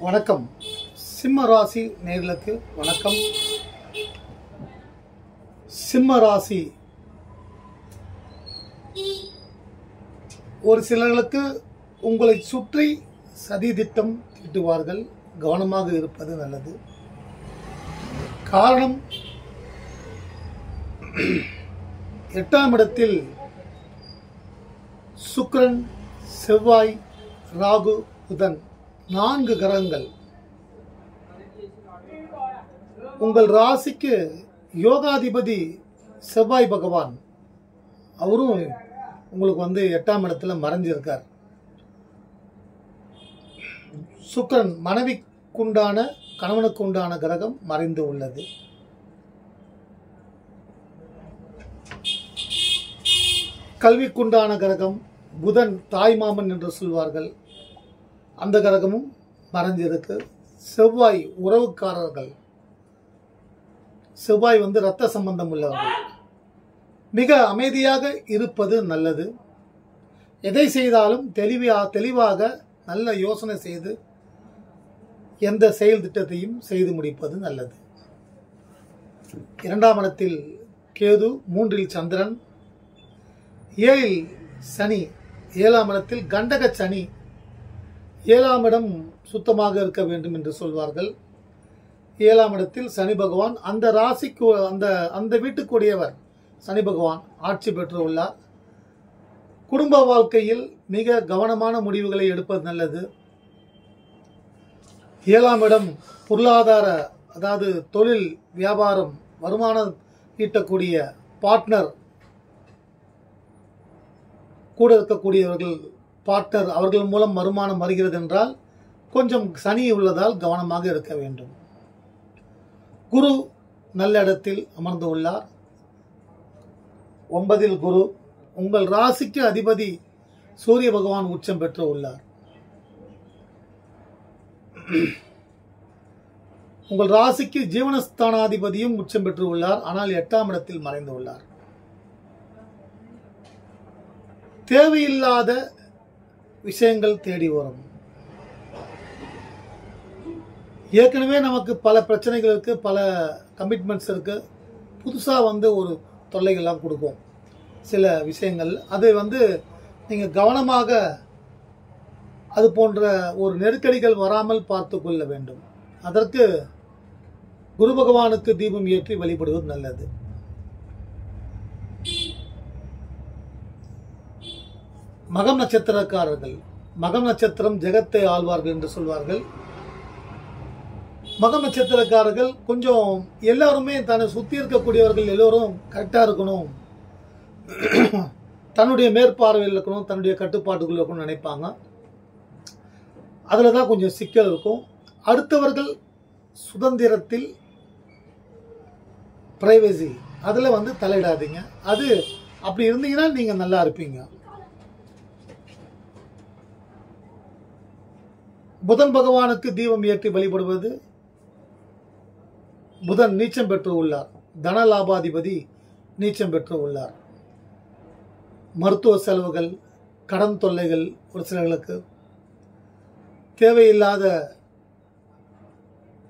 வணக்கம். சிம்ம ராசி நேயர்களுக்கு வணக்கம். சிம்ம ராசி ஒரு சிலர்களுக்கு உங்களை சுற்றி சதி திட்டம் தீட்டுவார்கள். கவனமாக இருப்பது நல்லது. காரணம், 8ஆம் இடத்தில் சுக்கிரன், செவ்வாய், ராகு, புதன் 4 கிரகங்கள். உங்கள் ராசிக்கு யோகாதிபதி செவ்வாய் பகவான், அவரும் உங்களுக்கு 8ஆம் இடத்துல மறைஞ்சிருக்கார். சுக்கிரன் மனைவிக்குண்டான கணவனுக்கு உண்டான கிரகம் மறைந்து உள்ளது. கல்விக்குண்டான கிரகம் புதன், தாய்மாமன் என்று சொல்வார்கள், அந்த கிரகமும் மறைஞ்சிருக்கு. செவ்வாய் உறவுக்காரர்கள், செவ்வாய் இரத்த சம்பந்தம் உள்ளவர்கள். மிக அமைதியாக இருப்பது நல்லது. எதை செய்தாலும் தெளிவாக நல்ல யோசனை செய்து எந்த செயல் திட்டத்தையும் செய்து முடிப்பது நல்லது. 2ஆம் இடத்தில் கேது, 3இல் சந்திரன், 7இல் சனி, 7ஆம் இடத்தில் கண்டக சனி. 7ஆம் இடம் சுத்தமாக இருக்க வேண்டும் என்று சொல்வார்கள். 7ஆம் இடத்தில் சனி பகவான், அந்த ராசிக்கு அந்த வீட்டுக்குரியவர் சனி பகவான் ஆட்சி பெற்று உள்ளார். குடும்ப வாழ்க்கையில் மிக கவனமான முடிவுகளை எடுப்பது நல்லது. 7ஆம் இடம் பொருளாதார, அதாவது தொழில், வியாபாரம், வருமானம் ஈட்டக்கூடிய பார்ட்னர், கூட இருக்கக்கூடியவர்கள் பார்ட்னர், அவர்கள் மூலம் வருமானம் வருகிறது என்றால் கொஞ்சம் சனி உள்ளதால் கவனமாக இருக்க வேண்டும். குரு நல்ல இடத்தில் அமர்ந்து உள்ளார். 9இல் குரு. உங்கள் ராசிக்கு அதிபதி சூரிய பகவான் உச்சம் பெற்று உள்ளார். உங்கள் ராசிக்கு ஜீவனஸ்தானாதிபதியும் உச்சம் பெற்று உள்ளார். ஆனால் 8ஆம் இடத்தில் மறைந்து உள்ளார். தேவையில்லாத விஷயங்கள் தேடி வரும். ஏற்கனவே நமக்கு பல பிரச்சனைகள் இருக்கு, பல கமிட்மெண்ட்ஸ் இருக்கு. புதுசா ஒரு தொல்லைகள்லாம் கொடுக்கும் சில விஷயங்கள். அதை நீங்க கவனமாக அது போன்ற ஒரு நெருக்கடிகள் வராமல் பார்த்து கொள்ள வேண்டும். அதற்கு குரு பகவானுக்கு தீபம் ஏற்றி வழிபடுவது நல்லது. மகம் நட்சத்திரக்காரர்கள், மகம் நட்சத்திரம் ஜெகத்தை ஆழ்வார்கள் என்று சொல்வார்கள். மகம் நட்சத்திரக்காரர்கள் கொஞ்சம் எல்லாருமே தன்னை சுத்தி இருக்கக்கூடியவர்கள் எல்லோரும் கரெக்டா இருக்கணும், தன்னுடைய மேற்பார்வையில் இருக்கணும், தன்னுடைய கட்டுப்பாட்டுக்குள்ள இருக்கணும்னு நினைப்பாங்க. அதுலதான் கொஞ்சம் சிக்கல் இருக்கும். அடுத்தவர்கள் சுதந்திரத்தில், பிரைவசி, அதுல தலையிடாதீங்க. அது அப்படி இருந்தீங்கன்னா நீங்க நல்லா இருப்பீங்க. புதன் பகவானுக்கு தீபம் ஏற்றி வழிபடுவது. புதன் நீச்சம் பெற்று உள்ளார். தன லாபாதிபதி நீச்சம் பெற்று உள்ளார். மருத்துவ செலவுகள், கடன் தொல்லைகள், ஒரு சிலர்களுக்கு தேவையில்லாத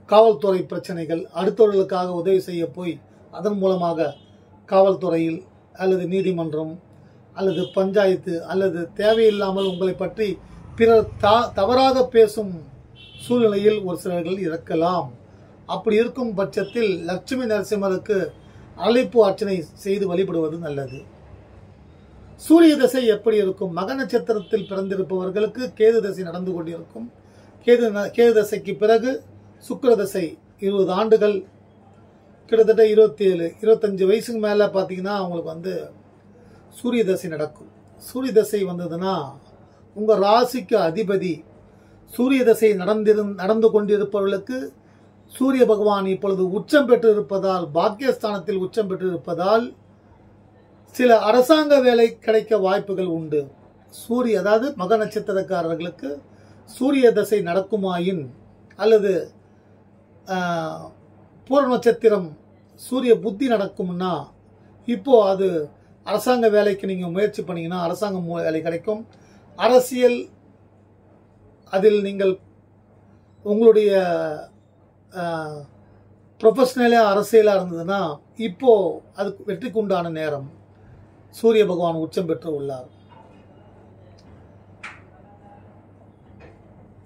காவல்துறை பிரச்சனைகள், அடுத்தவர்களுக்காக உதவி செய்ய போய் அதன் மூலமாக காவல்துறையில் அல்லது நீதிமன்றம் அல்லது பஞ்சாயத்து அல்லது தேவையில்லாமல் உங்களை பற்றி பிறர் தவறாக பேசும் சூழ்நிலையில் ஒரு சிலர்கள் இருக்கலாம். அப்படி இருக்கும் பட்சத்தில் லட்சுமி நரசிம்மருக்கு அழைப்பு அர்ச்சனை செய்து வழிபடுவது நல்லது. சூரிய தசை எப்படி இருக்கும்? மக நட்சத்திரத்தில் பிறந்திருப்பவர்களுக்கு கேது தசை நடந்து கொண்டிருக்கும். கேது தசைக்கு பிறகு சுக்கிர தசை 20 ஆண்டுகள், கிட்டத்தட்ட 27-25 வயசுக்கு மேல பாத்தீங்கன்னா அவங்களுக்கு சூரிய தசை நடக்கும். சூரிய தசை வந்ததுன்னா உங்க ராசிக்கு அதிபதி சூரிய தசை நடந்து கொண்டிருப்பவர்களுக்கு சூரிய பகவான் இப்பொழுது உச்சம் பெற்று இருப்பதால், பாக்கியஸ்தானத்தில் உச்சம் பெற்று இருப்பதால் சில அரசாங்க வேலை கிடைக்க வாய்ப்புகள் உண்டு. அதாவது மக நட்சத்திரக்காரர்களுக்கு சூரிய தசை நடக்குமாயின் அல்லது பூர்வ நட்சத்திரம் சூரிய புத்தி நடக்கும்னா இப்போ அது அரசாங்க வேலைக்கு நீங்க முயற்சி பண்ணீங்கன்னா அரசாங்க வேலை கிடைக்கும். அரசியல், அதில் நீங்கள் உங்களுடைய ப்ரொஃபஷனலே அரசியலாக இருந்ததுன்னா இப்போ அதுக்கு வெற்றிக்கு உண்டான நேரம். சூரிய பகவான் உச்சம் பெற்று உள்ளார்.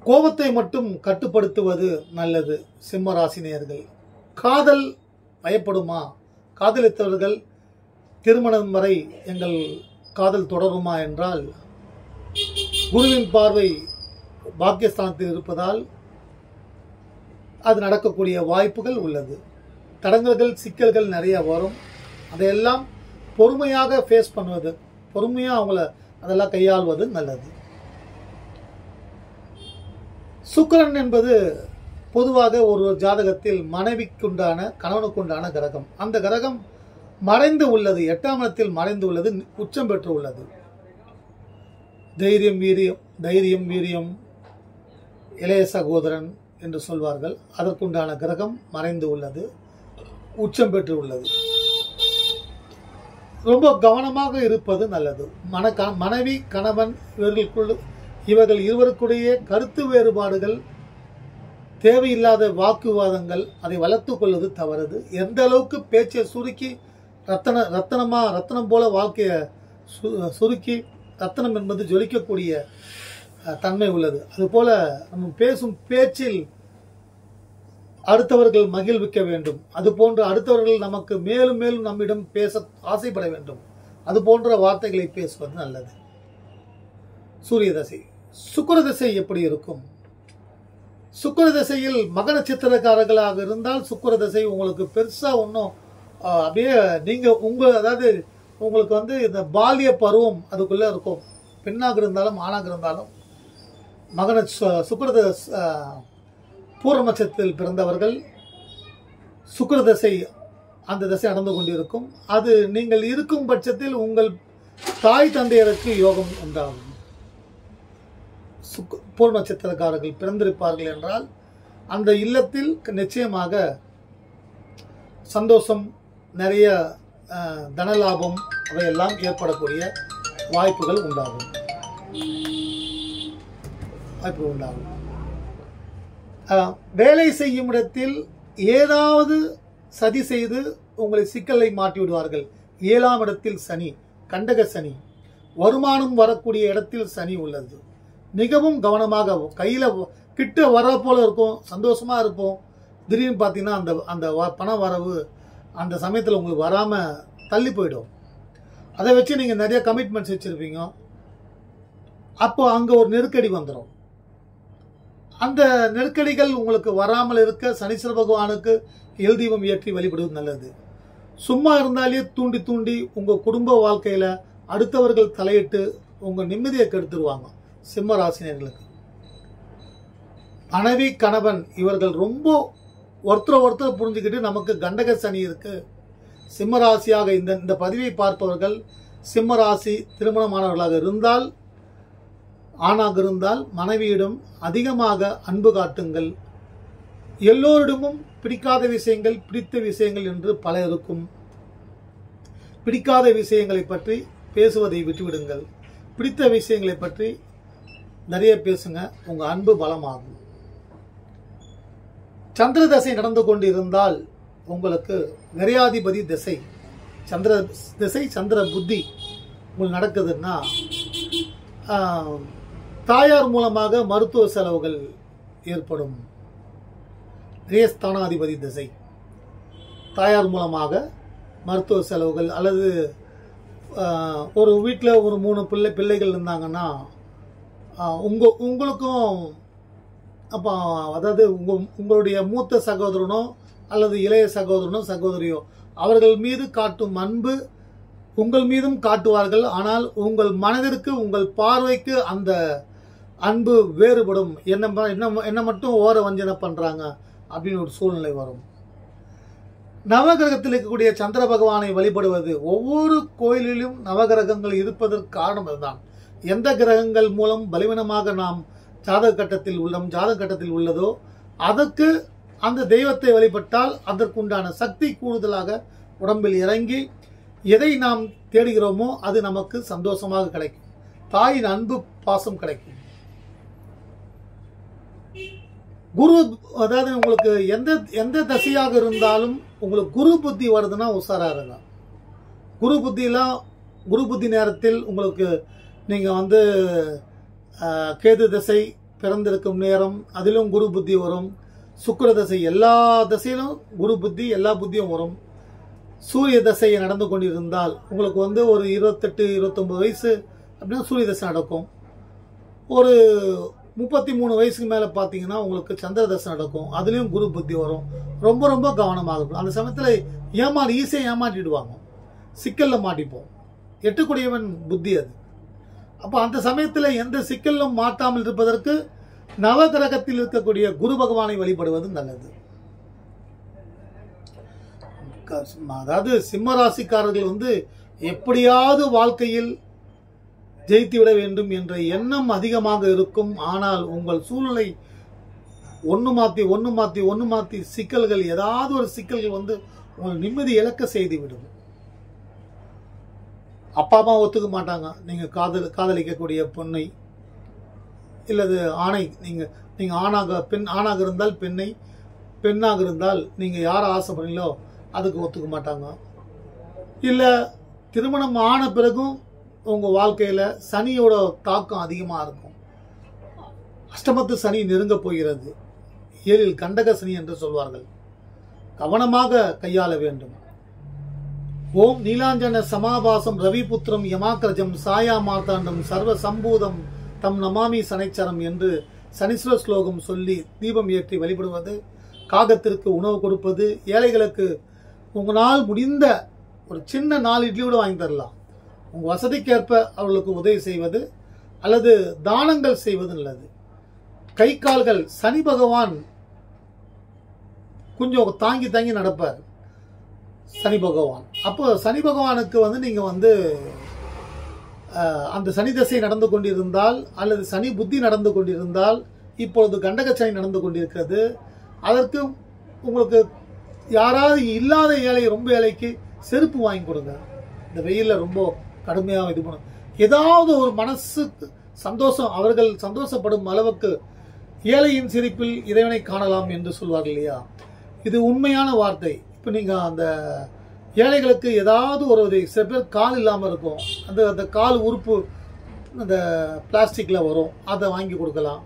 கோபத்தை மட்டும் கட்டுப்படுத்துவது நல்லது. சிம்ம ராசினியர்கள். காதல் பயப்படுமா? காதலித்தவர்கள் திருமணம் வரை எங்கள் காதல் தொடருமா என்றால், குருவின் பார்வை பாக்கியஸ்தானத்தில் இருப்பதால் அது நடக்கக்கூடிய வாய்ப்புகள் உள்ளது. தடங்கல்கள், சிக்கல்கள் நிறைய வரும். அதையெல்லாம் பொறுமையாக ஃபேஸ் பண்ணுவது, பொறுமையாக அவங்கள அதெல்லாம் கையாள்வது நல்லது. சுக்கிரன் என்பது பொதுவாக ஒரு ஜாதகத்தில் மனைவிக்குண்டான கணவனுக்குண்டான கிரகம். அந்த கிரகம் மறைந்து உள்ளது, 8ஆம் இடத்தில் மறைந்து உள்ளது, உச்சம் பெற்று உள்ளது. தைரியம் வீரியம் இளைய சகோதரன் என்று சொல்வார்கள். அதற்குண்டான கிரகம் மறைந்து உள்ளது, உச்சம் பெற்று உள்ளது. ரொம்ப கவனமாக இருப்பது நல்லது. மனைவி கணவன் இவர்கள் இருவருக்குடைய கருத்து வேறுபாடுகள், தேவையில்லாத வாக்குவாதங்கள், அதை வளர்த்துக் கொள்வது தவறுது. எந்த அளவுக்கு பேச்சை சுருக்கி ரத்தனம் போல வாழ்க்கையை சுருக்கி, ரத்தனம் என்பது ஜொலிக்கக்கூடிய தன்மை உள்ளது. அதுபோல நம்ம பேசும் பேச்சில் அடுத்தவர்கள் மகிழ்விக்க வேண்டும். அதுபோன்று அடுத்தவர்கள் நமக்கு மேலும் மேலும் நம்மிடம் பேச ஆசைப்பட வேண்டும். அது போன்ற வார்த்தைகளை பேசுவது நல்லது. சூரிய தசை. சுக்கிர தசை எப்படி இருக்கும்? சுக்கிர தசையில் மக நட்சத்திரக்காரர்களாக இருந்தால் சுக்கிர தசை உங்களுக்கு பெருசா ஒன்றும் அப்படியே அதாவது உங்களுக்கு இந்த பால்ய பருவம் அதுக்குள்ள இருக்கும். பெண்ணாக இருந்தாலும் ஆணாக இருந்தாலும் சுக்கிர பூர்வ நட்சத்திரத்தில் பிறந்தவர்கள் சுக்கிர தசை, அந்த தசை நடந்து கொண்டிருக்கும். அது நீங்கள் இருக்கும் பட்சத்தில் உங்கள் தாய் தந்தையருக்கு யோகம் உண்டாகும். பூர்வ நட்சத்திரக்காரர்கள் பிறந்திருப்பார்கள் என்றால் அந்த இல்லத்தில் நிச்சயமாக சந்தோஷம், நிறைய தனலாபம் அவையெல்லாம் ஏற்படக்கூடிய வாய்ப்புகள் உண்டாகும். வேலை செய்யும் இடத்தில் ஏதாவது சதி செய்து உங்களை சிக்கலை மாட்டி விடுவார்கள். 7ஆம் இடத்தில் சனி, கண்டக சனி. வருமானம் வரக்கூடிய இடத்தில் சனி உள்ளது. மிகவும் கவனமாக, கையில கிட்ட வர போல இருக்கும், சந்தோஷமா இருப்போம். திடீர்னு பார்த்தீங்கன்னா அந்த பண வரவு அந்த சமயத்தில் உங்களுக்கு வராம தள்ளி போயிடும். அதை வச்சு நீங்க நிறைய கமிட்மெண்ட்ஸ் வச்சிருப்பீங்க. அப்போ அங்க ஒரு நெருக்கடி வந்துடும். அந்த நெருக்கடிகள் உங்களுக்கு வராமல் இருக்க சனீஸ்வர பகவானுக்கு எல் தீபம் ஏற்றி வழிபடுவது நல்லது. சும்மா இருந்தாலே தூண்டி தூண்டி உங்க குடும்ப வாழ்க்கையில அடுத்தவர்கள் தலையிட்டு உங்க நிம்மதியை கெடுத்துருவாங்க. சிம்ம ராசினியர்களுக்கு மனைவி கணவன் இவர்கள் ரொம்ப ஒருத்தர் புரிஞ்சுக்கிட்டு, நமக்கு கண்டக சனி இருக்கு. சிம்ம ராசியாக இந்த பதிவை பார்ப்பவர்கள் சிம்ம ராசி திருமணமானவர்களாக இருந்தால், ஆணாக இருந்தால் மனைவியிடம் அதிகமாக அன்பு காட்டுங்கள். எல்லோரிடமும் பிடிக்காத விஷயங்கள், பிடித்த விஷயங்கள் என்று பல இருக்கும். பிடிக்காத விஷயங்களை பற்றி பேசுவதை விட்டுவிடுங்கள். பிடித்த விஷயங்களை பற்றி நிறைய பேசுங்க. உங்க அன்பு பலமாகும். சந்திர தசை நடந்து கொண்டிருந்தால் உங்களுக்கு விரையாதிபதி திசை, சந்திர திசை, சந்திர புத்தி உங்களுக்கு நடக்குதுன்னா தாயார் மூலமாக மருத்துவ செலவுகள் ஏற்படும். ஸ்தானாதிபதி திசை, தாயார் மூலமாக மருத்துவ செலவுகள், அல்லது ஒரு வீட்டில் ஒரு 3 பிள்ளைகள் இருந்தாங்கன்னா உங்களுக்கும் அப்போ அதாவது உங்களுடைய மூத்த சகோதரனோ அல்லது இளைய சகோதரனோ சகோதரியோ அவர்கள் மீது காட்டும் அன்பு உங்கள் மீதும் காட்டுவார்கள். ஆனால் உங்கள் மனதிற்கு, உங்கள் பார்வைக்கு அந்த அன்பு வேறுபடும். என்ன மட்டும் ஓர வஞ்சனை பண்றாங்க அப்படின்னு ஒரு சூழ்நிலை வரும். நவகிரகத்தில் இருக்கக்கூடிய சந்திர பகவானை வழிபடுவது, ஒவ்வொரு கோயிலிலும் நவகிரகங்கள் இருப்பதற்கு காரணம் அதுதான். எந்த கிரகங்கள் மூலம் பலவீனமாக நாம் ஜாதக கட்டத்தில் உள்ளதோ அதற்கு அந்த தெய்வத்தை வழிபட்டால் அதற்குண்டான சக்தி கூடுதலாக உடம்பில் இறங்கி எதை நாம் தேடுகிறோமோ அது நமக்கு சந்தோஷமாக கிடைக்கும். தாயின் அன்பு பாசம் கிடைக்கும். குரு, அதாவது உங்களுக்கு எந்த எந்த தசையாக இருந்தாலும் உங்களுக்கு குரு புத்தி வருதுன்னா உஷாரா இருங்க. குரு புத்தி நேரத்தில் உங்களுக்கு நீங்க வந்து கேது தசை பிறந்திருக்கும் நேரம், அதிலும் குரு புத்தி வரும். சுக்கிர தசை, எல்லா தசையிலும் குரு புத்தி, எல்லா புத்தியும் வரும். சூரிய தசை நடந்து கொண்டிருந்தால் உங்களுக்கு வந்து ஒரு 28-29 வயசு அப்படின்னா சூரிய தசை நடக்கும். ஒரு 33 வயசுக்கு மேல பாத்தீங்கன்னா உங்களுக்கு சந்திர தசை நடக்கும். அதுலயும் குரு புத்தி வரும். ரொம்ப ரொம்ப கவனமாக இருக்கும். அந்த சமயத்துல ஈஸியா ஏமாற்றிடுவாங்க, சிக்கல்ல மாட்டிப்போம். எட்டுக்குடையவன் புத்தி அது. அப்ப அந்த சமயத்துல எந்த சிக்கலும் மாட்டாமல் இருப்பதற்கு நவகிரகத்தில் இருக்கக்கூடிய குரு பகவானை வழிபடுவது நல்லது. அதாவது சிம்ம ராசிக்காரர்கள் வந்து எப்படியாவது வாழ்க்கையில் ஜெயித்து விட வேண்டும் என்ற எண்ணம் அதிகமாக இருக்கும். ஆனால் உங்கள் சூழ்நிலை ஒன்று மாற்றி சிக்கல்கள், ஏதாவது ஒரு சிக்கல்கள் வந்து உங்கள் நிம்மதி இழக்க செய்து விடும். அப்பா அம்மா ஒத்துக்க மாட்டாங்க. நீங்க காதலிக்கக்கூடிய பொண்ணை இல்லது ஆணை, நீங்க ஆணாக இருந்தால் பெண்ணை, பெண்ணாக இருந்தால் நீங்க யார ஆசைப்படுறீங்களோ அதுக்கு ஒத்துக்க மாட்டாங்க. இல்ல திருமணம் ஆன பிறகும் உங்க வாழ்க்கையில சனியோட தாக்கம் அதிகமா இருக்கும். அஷ்டமத்து சனி நெருங்க போகிறது. 7 கண்டக சனி என்று சொல்வார்கள். கவனமாக கையாள வேண்டும். ஓம் நீலாஞ்சன சமாபாசம் ரவிபுத்திரம் யமாக்கிரஜம் சாயா மார்த்தாண்டம் சர்வ சம்பூதம் தம் நமாமி சனைச்சரம் என்று சனீஸ்வர ஸ்லோகம் சொல்லி தீபம் ஏற்றி வழிபடுவது, காகத்திற்கு உணவு கொடுப்பது, ஏழைகளுக்கு உங்களால் முடிந்த ஒரு சின்ன 4 இட்லி கூட வாங்கி தரலாம். உங்க வசதிக்கேற்ப அவர்களுக்கு உதவி செய்வது அல்லது தானங்கள் செய்வது நல்லது. கை கால்கள், சனி பகவான் கொஞ்சம் தாங்கி நடப்பார். சனி பகவான், அப்போ சனி பகவானுக்கு வந்து நீங்க வந்து அந்த சனி தசை நடந்து கொண்டிருந்தால் அல்லது சனி புத்தி நடந்து கொண்டிருந்தால், இப்பொழுது கண்டக சனி நடந்து கொண்டிருக்கிறது, அதற்கு உங்களுக்கு யாராவது இல்லாத ஏழை, ரொம்ப ஏழைக்கு செருப்பு வாங்கி கொடுங்க. இந்த வெயில்ல ரொம்ப கடுமையாக இது பண்ணும். ஏதாவது ஒரு மனசுக்கு சந்தோஷம், அவர்கள் சந்தோஷப்படும் அளவுக்கு ஏழையின் சிரிப்பில் இறைவனை காணலாம் என்று சொல்வார்கள் இல்லையா? இது உண்மையான வார்த்தை. இப்ப நீங்க அந்த ஏழைகளுக்கு ஏதாவது ஒரு சில பேர் கால் இல்லாம இருக்கும், அந்த கால் உறுப்பு அந்த பிளாஸ்டிக்ல வரும், அதை வாங்கி கொடுக்கலாம்.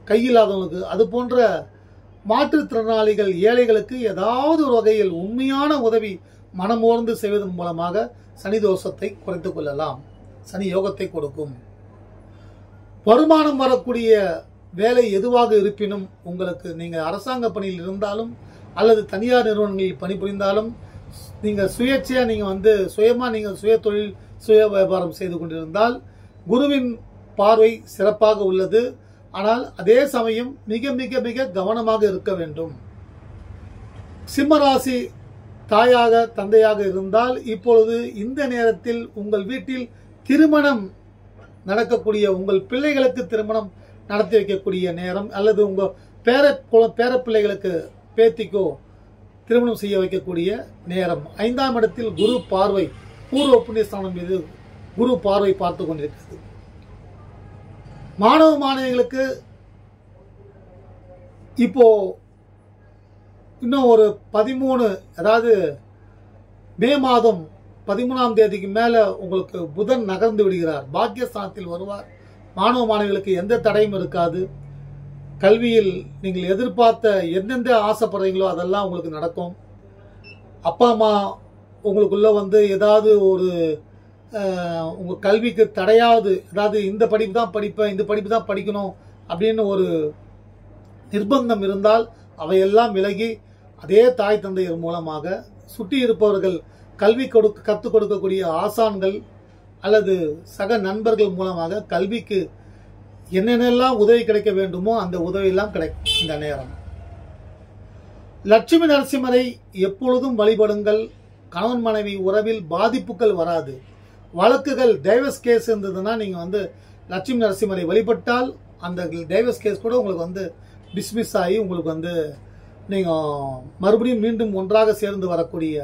கை இல்லாதவங்களுக்கு, அது போன்ற மாற்றுத்திறனாளிகள் ஏழைகளுக்கு ஏதாவது ஒரு வகையில் உண்மையான உதவி மனமோர்ந்து செய்வதன் மூலமாக சனி தோஷத்தை குறைத்துக் கொள்ளலாம். சனி யோகத்தை கொடுக்கும். வருமானம் வரக்கூடிய வேலை எதுவாக இருப்பினும் உங்களுக்கு, நீங்க அரசாங்க பணியில் இருந்தாலும் அல்லது தனியார் நிறுவனங்களில் பணிபுரிந்தாலும், நீங்க சுயேட்சையா நீங்க வந்து சுயமா நீங்க சுய தொழில் சுய வியாபாரம் செய்து கொண்டிருந்தால் குருவின் பார்வை சிறப்பாக உள்ளது. ஆனால் அதே சமயம் மிக மிக மிக கவனமாக இருக்க வேண்டும். சிம்மராசி தாயாக தந்தையாக இருந்தால் இப்பொழுது இந்த நேரத்தில் உங்கள் வீட்டில் திருமணம் நடக்கக்கூடிய, உங்கள் பிள்ளைகளுக்கு திருமணம் நடத்தி வைக்கக்கூடிய நேரம், அல்லது உங்க பேர பிள்ளைகளுக்கு பேத்திக்கோ திருமணம் செய்ய வைக்கக்கூடிய நேரம். 5ஆம் இடத்தில் குரு பார்வை, பூர்வ புண்ணியஸ்தானம் மீது குரு பார்வை பார்த்து கொண்டிருக்கிறது. மாணவ மாணவிகளுக்கு இப்போ இன்னும் ஒரு 13, அதாவது மே மாதம் 13ஆம் தேதிக்கு மேல உங்களுக்கு புதன் நகர்ந்து விடுகிறார், பாக்கியஸ்தானத்தில் வருவார். மாணவ மாணவிகளுக்கு எந்த தடையும் இருக்காது. கல்வியில் நீங்கள் எதிர்பார்த்த எந்தெந்த ஆசைப்படுறீங்களோ அதெல்லாம் உங்களுக்கு நடக்கும். அப்பா அம்மா உங்களுக்குள்ள வந்து ஏதாவது ஒரு உங்க கல்விக்கு தடையாவது, அதாவது இந்த படிப்பு தான் படிப்பேன், இந்த படிப்பு தான் படிக்கணும் அப்படின்னு ஒரு நிர்பந்தம் இருந்தால் அவையெல்லாம் விலகி அதே தாய் தந்தையர் மூலமாக சுற்றி இருப்பவர்கள், கல்வி கற்றுக் கொடுக்கக்கூடிய ஆசான்கள் அல்லது சக நண்பர்கள் மூலமாக கல்விக்கு என்னென்னலாம் உதவி கிடைக்க வேண்டுமோ அந்த உதவியெல்லாம் கிடைக்கும். இந்த நேரம் லட்சுமி நரசிம்மரை எப்பொழுதும் வழிபடுங்கள். கணவன் மனைவி உறவில் பாதிப்புகள் வராது. வழக்குகள் டைவர்ஸ் கேஸ் இருந்ததுன்னா நீங்க வந்து லட்சுமி நரசிம்மரை வழிபட்டால் அந்த டைவர்ஸ் கேஸ் கூட உங்களுக்கு வந்து டிஸ்மிஸ் ஆகி உங்களுக்கு வந்து நீங்க மறுபடியும் மீண்டும் ஒன்றாக சேர்ந்து வரக்கூடிய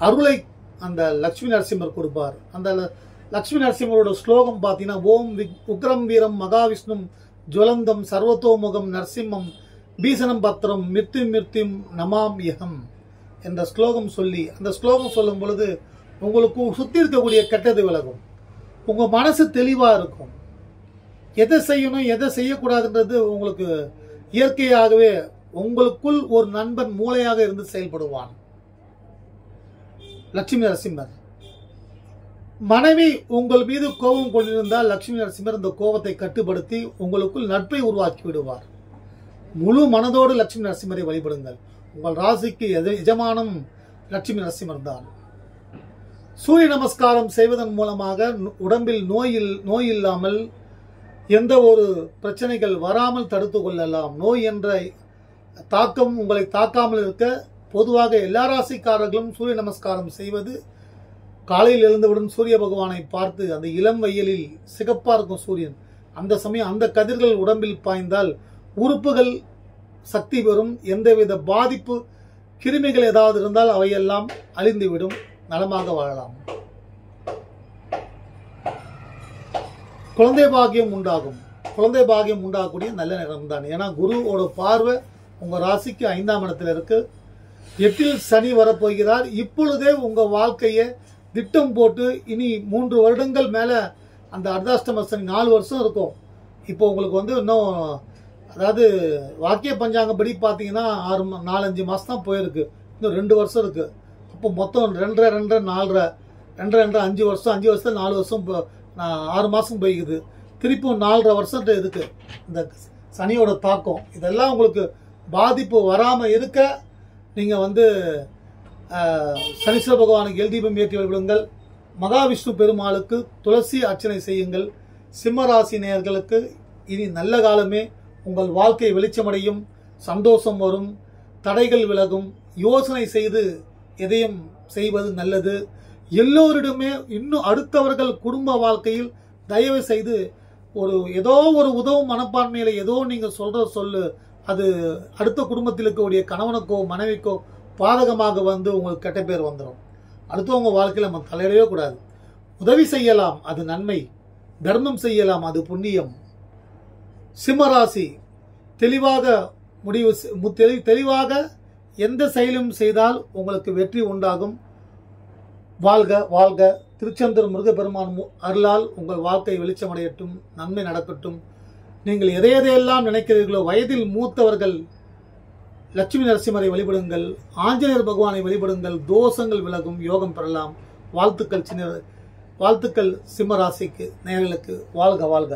அருளை அந்த லட்சுமி நரசிம்மர் கொடுப்பார். அந்த லட்சுமி நரசிம்மரோட ஸ்லோகம் பார்த்தீங்கன்னா, ஓம் உக்ரம் வீரம் மகாவிஷ்ணும் ஜுவலந்தம் சர்வத்தோமுகம் நரசிம்மம் பீசனம் பத்திரம் மிருத்யும் மிருத்யும் நமாம் யகம் என்ற ஸ்லோகம் சொல்லி, அந்த ஸ்லோகம் சொல்லும் பொழுது உங்களுக்கு சுத்தி இருக்கக்கூடிய கெட்டது விலகும். உங்க மனசு தெளிவா இருக்கும். எதை செய்யணும் எதை செய்யக்கூடாதுன்றது உங்களுக்கு இயற்கையாகவே உங்களுக்குள் ஒரு நண்பன் மூளையாக இருந்து செயல்படுவான். லட்சுமி நரசிம்மர். மனைவி உங்கள் மீது கோபம் கொண்டிருந்தால் லட்சுமி நரசிம்மர் இந்த கோபத்தை கட்டுப்படுத்தி உங்களுக்குள் நட்பை உருவாக்கி விடுவார். முழு மனதோடு லட்சுமி நரசிம்மரை வழிபடுங்கள். உங்கள் ராசிக்கு எஜமானம் லட்சுமி நரசிம்மர் தான். சூரிய நமஸ்காரம் செய்வதன் மூலமாக உடம்பில் நோய் இல்லாமல் எந்த ஒரு பிரச்சனைகள் வராமல் தடுத்து கொள்ளலாம். நோய் என்ற தாக்கம் உங்களை தாக்காமல் இருக்க பொதுவாக எல்லா ராசிக்காரர்களும் சூரிய நமஸ்காரம் செய்வது, காலையில் எழுந்தவுடன் சூரிய பகவானை பார்த்து, அந்த இளம் வெயிலில் சிகப்பா இருக்கும் சூரியன், அந்த சமயம் அந்த கதிர்கள் உடம்பில் பாய்ந்தால் உறுப்புகள் சக்தி பெறும். எந்தவித பாதிப்பு கிருமிகள் ஏதாவது இருந்தால் அவையெல்லாம் அழிந்துவிடும். நலமாக வாழலாம். குழந்தை பாக்கியம் உண்டாகும். குழந்தை பாக்கியம் உண்டாகக்கூடிய நல்ல நேரம் தான். ஏன்னா குருவோட பார்வை உங்க ராசிக்கு 5ஆம் இடத்துல இருக்கு. 8ல் சனி வரப்போகிறார். இப்பொழுதே உங்க வாழ்க்கையை திட்டம் போட்டு இனி 3 வருடங்கள் மேல அந்த அர்த்தாஷ்டம சனி 4 வருஷம் இருக்கும். இப்போ உங்களுக்கு இன்னும் அதாவது வாக்கிய பஞ்சாங்கப்படி பார்த்தீங்கன்னா 4-5 மாசம் தான் போயிருக்கு. இன்னும் 2 வருஷம் இருக்கு. அப்போ மொத்தம் 2 4 5 வருஷம், 5 வருஷத்துல 4 வருஷம் 6 மாசம் போய்க்குது. திருப்பும் 4.5 வருஷம் இருக்கு இந்த சனியோட தாக்கம். இதெல்லாம் உங்களுக்கு பாதிப்பு வராம இருக்க நீங்க சனீஸ்வர பகவானுக்கு எல்தீபம் ஏற்றி வழிபடுங்கள். மகாவிஷ்ணு பெருமாளுக்கு துளசி அர்ச்சனை செய்யுங்கள். சிம்ம ராசி நேயர்களுக்கு இனி நல்ல காலமே. உங்கள் வாழ்க்கை வெளிச்சமடையும், சந்தோஷம் வரும், தடைகள் விலகும். யோசனை செய்து எதையும் செய்வது நல்லது. எல்லோரிடமே இன்னும் அடுத்தவர்கள் குடும்ப வாழ்க்கையில் தயவு செய்து ஏதோ ஒரு உதவும் மனப்பான்மையில ஏதோ நீங்க சொல்ற சொல்லு அது அடுத்த குடும்பத்தில் இருக்கக்கூடிய கணவனுக்கோ மனைவிக்கோ பாதகமாக உங்களுக்கு கெட்ட பேர் வந்துடும். அடுத்தவங்க வாழ்க்கையில நம்ம தலையிடவே கூடாது. உதவி செய்யலாம், அது நன்மை. தர்மம் செய்யலாம், அது புண்ணியம். சிம்மராசி தெளிவாக தெளிவாக எந்த செயலும் செய்தால் உங்களுக்கு வெற்றி உண்டாகும். வாழ்க வாழ்க. திருச்செந்தூர் முருகப்பெருமான் அருளால் உங்கள் வாழ்க்கை வெளிச்சமடையட்டும், நன்மை நடக்கட்டும். நீங்கள் எதையெல்லாம் நினைக்கிறீர்களோ, வயதில் மூத்தவர்கள் லட்சுமி நரசிம்மரை வழிபடுங்கள், ஆஞ்சநேயர் பகவானை வழிபடுங்கள், தோஷங்கள் விலகும், யோகம் பெறலாம். வாழ்த்துக்கள் சிம்ம ராசிக்கு நேயர்களுக்கு. வாழ்க வாழ்க.